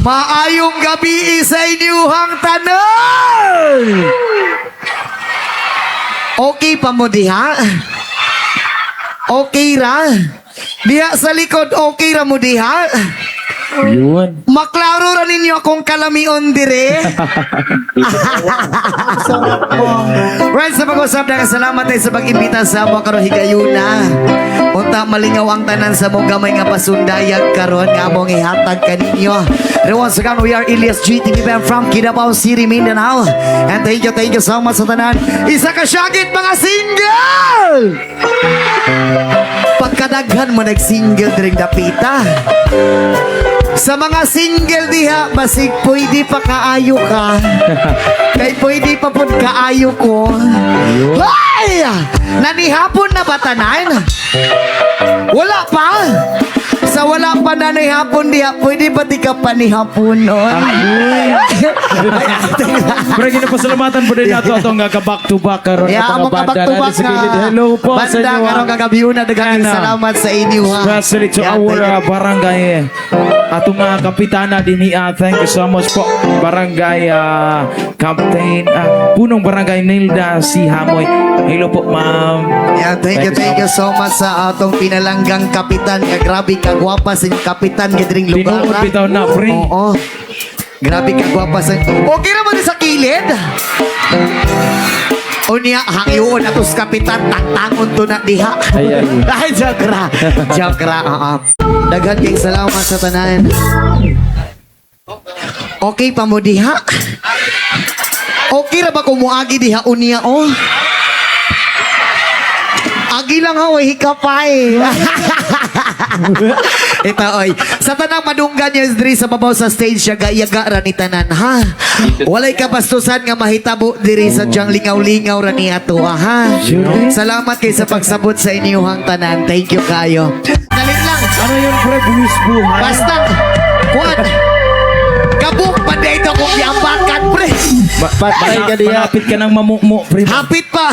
Maayong gabi sa inyuhang tanan. Okay pa mo diha? Okay ra? Diha sa likod, okay ra mo diha? Yun. Maklaro ra ninyo akong kalamion dire. Right, sa pag-usap na kasalamat tayo sa pag-imbita sa mo karon higayuna. Unta malingaw ang tanan sa mong gamay nga pasundayag karon nga among ihatag kaninyo. And once again, we are Elias GTV from Kidapaw City, Mindanao. And thank you so much sa tanan. Isa ka syagit mga single! Pagkadaghan mo nag-single diring dapita. Sa mga single diha, basig pwede pa kaayo ka. Kay pwede pa pud kaayo ko. Ay! Nanihapon na ba tanan? Wala pa? Sa wala pa na nihapon diha, pwede ba di ka panihapon nun? Pero ginapasalamatan po din nato itong back to back karon Yeah, ang mga banda back-to-back natin sa gilid. Hello po sa banda inyo. karong kagabiuna, daghang And, salamat sa inyo ha. Especially to Yeah, our thank you. barangay atong mga kapitana din thank you so much po barangay captain punong barangay Nilda si Hamoy. Hello po ma'am. Yeah, thank you so much sa atong pinalanggang kapitan. Nga grabe ka gwapa sa inyong kapitan nga diring lugar. Tinuod ha? bitaw na pre. Oo. Grabe ka gwapa sa. Okay ra man sa kilid. Unya hangyoon atos kapitan tantangon to na diha. Ay. Ay joke ra. Joke ra. Oo. Daghan kay salamat sa tanan. Okay pa mo diha? Okay ra ba ko muagi diha unya oh? Agi lang ha, way hikapay. Ito, oy. Sa tanang madunggan niya diri sa babaw sa stage siya, gayaga ra ni tanan, ha? Walay kabastusan nga mahitabo diri sa diyang lingaw-lingaw ra ni ato, ha? Salamat kay sa pagsabot sa inyong tanan. Thank you kayo. Dalit lang. Ano yun pre? Buwis buhay. Basta, kuwan. Kabuk pa dito kung yabakan, pre. Malapit ka ng mamukmo pre. Hapit pa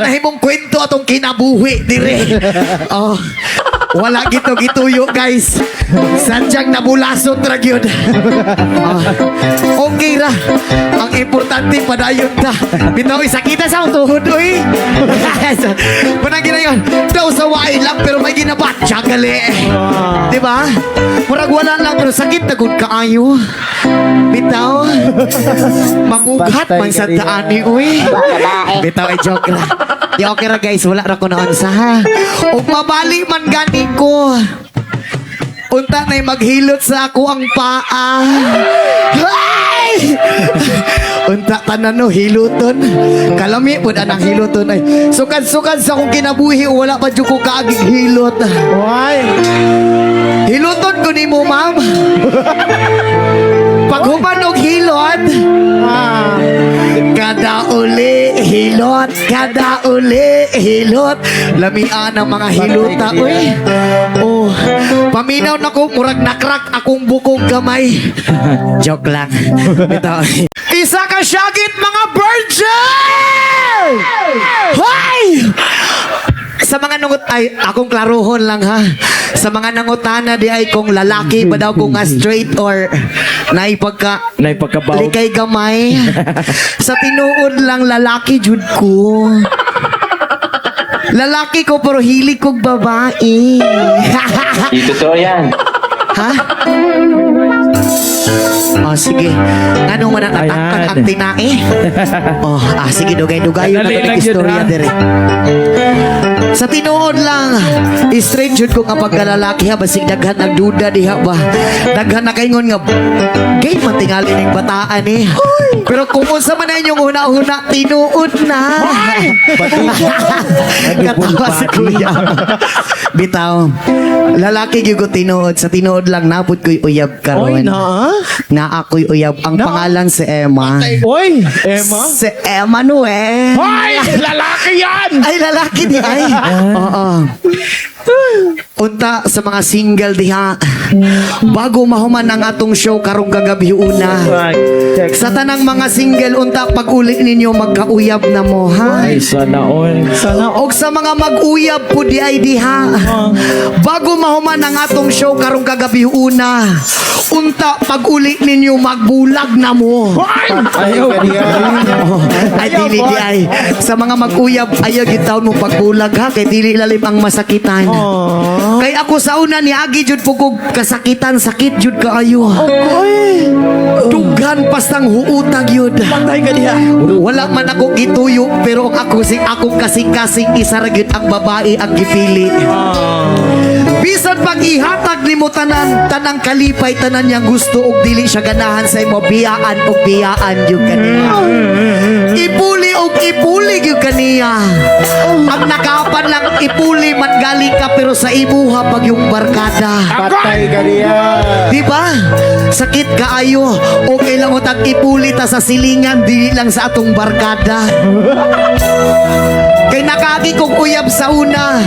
na himong kwento atong kinabuhi dire. Oh. Wala gito-gituyo guys. Sadyang nabulasot ra gyud. Oh. Okay ra. Ang importante padayon ta. Bitaw isakita sa tuhod oy. Punang ginayon. Daw sa waay lang pero may ginabatya gali. Di ba? Murag wala lang pero sakit na gud kaayo. Bitaw. Mamugat man sa taani uy. Bitaw ay joke ra. Di okay ra guys, wala ra ko noon sa ha. O mabali man gani ko. Unta na'y maghilot sa ako ang paa. Ay! Unta tanan no hiluton. Kalami po anang hiluton ay. Sukad-sukad sa akong kinabuhi wala pa jud ko kaagig hilot. Why? Hiluton ko nimo ma'am. Paghuman og hilot. Kada uli hilot, kada uli hilot. Lamian ang mga hilota uy. Oh, paminaw na ko murag nakrak akong bukog gamay. Joke lang. Ito. Isa ka syagit mga virgin! Hoy! Sa mga nangut ay akong klaruhon lang ha. Sa mga nangutana di ay kung lalaki ba daw kung straight or Naipagkabaw. likay gamay. Sa tinuod lang lalaki jud ko. Lalaki ko pero hilig kog babae. Dito to yan. Ha? Oh, sige. Anong manatatakang Ayan. ang tinae? Oh, sige, dugay-dugay yun Dali ang lang yun, istorya ha? dire. Sa tinuod lang, straight yun kung ang pagkalalaki ha, basig daghan nagduda diha ba? Daghan na kaingon nga, gay matingali ng bataan eh. Pero kung unsa man na inyong una-una, tinuod na. Katawa si kuya. Bitaw, lalaki gyud ko tinuod. Sa tinuod lang, napod ko'y uyab karon. Oy, na? Na ako'y uyab. Ang pangalan si Emma. Oy, Emma? Si Emmanuel. Hoy! Lalaki yan! Ay, lalaki di ay. Oo. Unta sa mga single diha. Bago mahuman ang atong show karong kagabi una. Sa tanang mga single unta pag uli ninyo magkauyab na mo ha. Ay, sana all. Og sa mga mag-uyab po di ay diha. Bago mahuman ang atong show karong kagabi una. Unta pag uli ninyo magbulag na mo. Ayaw ka niya. Oh, ay dili di ay. Sa mga mag-uyab ayaw gitaw mo pagbulag ha kay dili lalim ang masakitan. Kay ako sa una ni agi jud pugog kasakitan sakit jud kaayo. Dughan pastang huutag yun. Patay ka niya. Wala man ako gituyo pero ako sing akong kasing-kasing isa ra gyud ang babae ang gipili. Bisan pag ihatag nimo tanang kalipay tanan niyang gusto og dili siya ganahan sa imo biyaan og biyaan jud kaniya. Ipuli og ipuli gyud kaniya. Ang nakapan lang ipuli man galing ka pero sa imuha pag yung barkada. Patay ka niya. Di ba? Sakit kaayo. Okay lang utang ipuli ta sa silingan, dili lang sa atong barkada. Kay nakagi kong uyab sa una.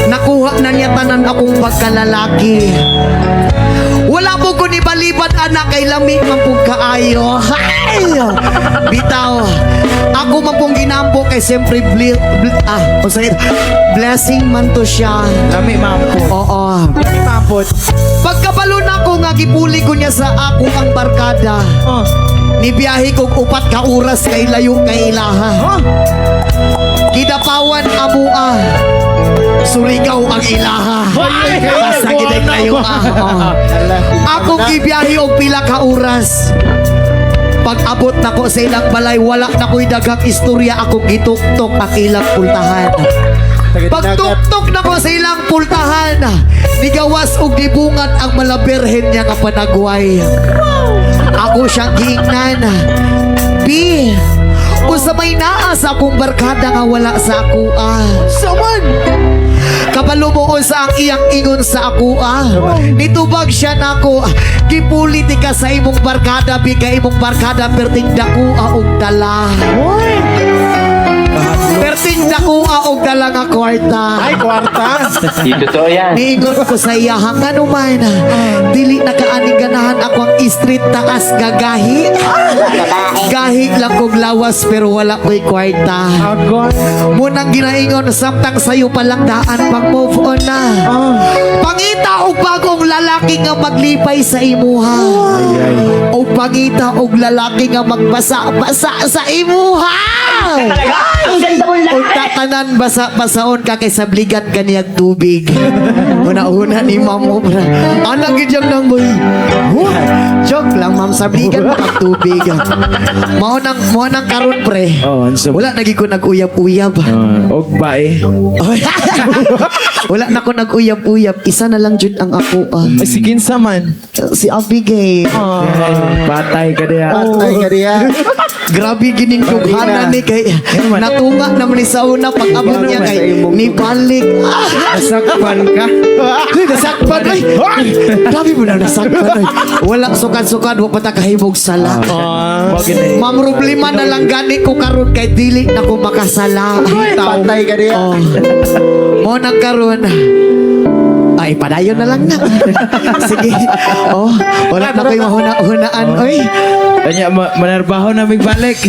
Nakuha na niya tanan akong pagkalalaki. Wala po ko ni balibat anak kay lami man pong kaayo. Hay! Bitaw. Ako man pong ginampo kay siyempre blessing man to siya. Lami, ma'am po. Oo. Lami mapot. Pagkabalo na ko nga gipuli ko niya sa ako ang barkada. Nibiyahe kog 4 ka oras kay layo kay ilaha. Kidapawan amua. Surigaw ang ilaha. Basta giday layo Ako gibiyahe og pila ka oras. Pag abot na ko sa ilang balay, wala na ko'y dagang istorya akong gituktok ang ilang pultahan. Pagtuktok na ko sa ilang pultahan, nigawas og gibungat ang malabirhen niya nga panagway. Ako siyang giingnan. B, usa may naa sa akong barkada nga wala sa ako Saman! Kabalumuon sa ang iyang ingon sa ako Nitubag siya nako. Gipuliti ka sa imong barkada, bigay imong barkada perting dakua og dala. Perting dakua og dala nga kwarta. Ay, kwarta. Di totoo yan. Niingon ko sa iya hanga naman. Dili na kaaning ganahan ako ang street taas gagahi. Gahi lang kog lawas pero wala ko'y kwarta. Agon. Munang ginaingon samtang sayo palang daan pag move on na. Pangita og bagong lalaki nga maglipay sa imuha. O pangita og lalaki nga magbasa-basa sa imuha. O tatanan basa-basaon ka kay sabligan kaniyag tubig. Una-una ni ma'am mo. Anak gidyang nang boy. Joke lang ma'am, sabligan mo kag tubig. Mao nang karon pre. Oh, ansa. Wala nagi ko nag-uyab-uyab. Og bae. Wala na ko nag-uyab-uyab. Isa na lang jud ang ako. Ay, si Kinsa man. Si Abigail. Patay ka diya. Patay ka niya. Grabe gining tughanan ni kay natunga naman ni sa una pag abot niya kay ni balik. Nasakpan ka. Nasakpan ay. Grabe mo na nasakpan ay. Walang sukad-sukad wa pa ta kahibog sala. Bakit na Mam problema na lang gani ko karon kay dili na ko makasala. Patay ka niya. Mo nang karon. Ay, padayon na lang na. Sige. Wala na ko'y mahuna-hunaan. Oy. Kanya, manarbaho na may balik.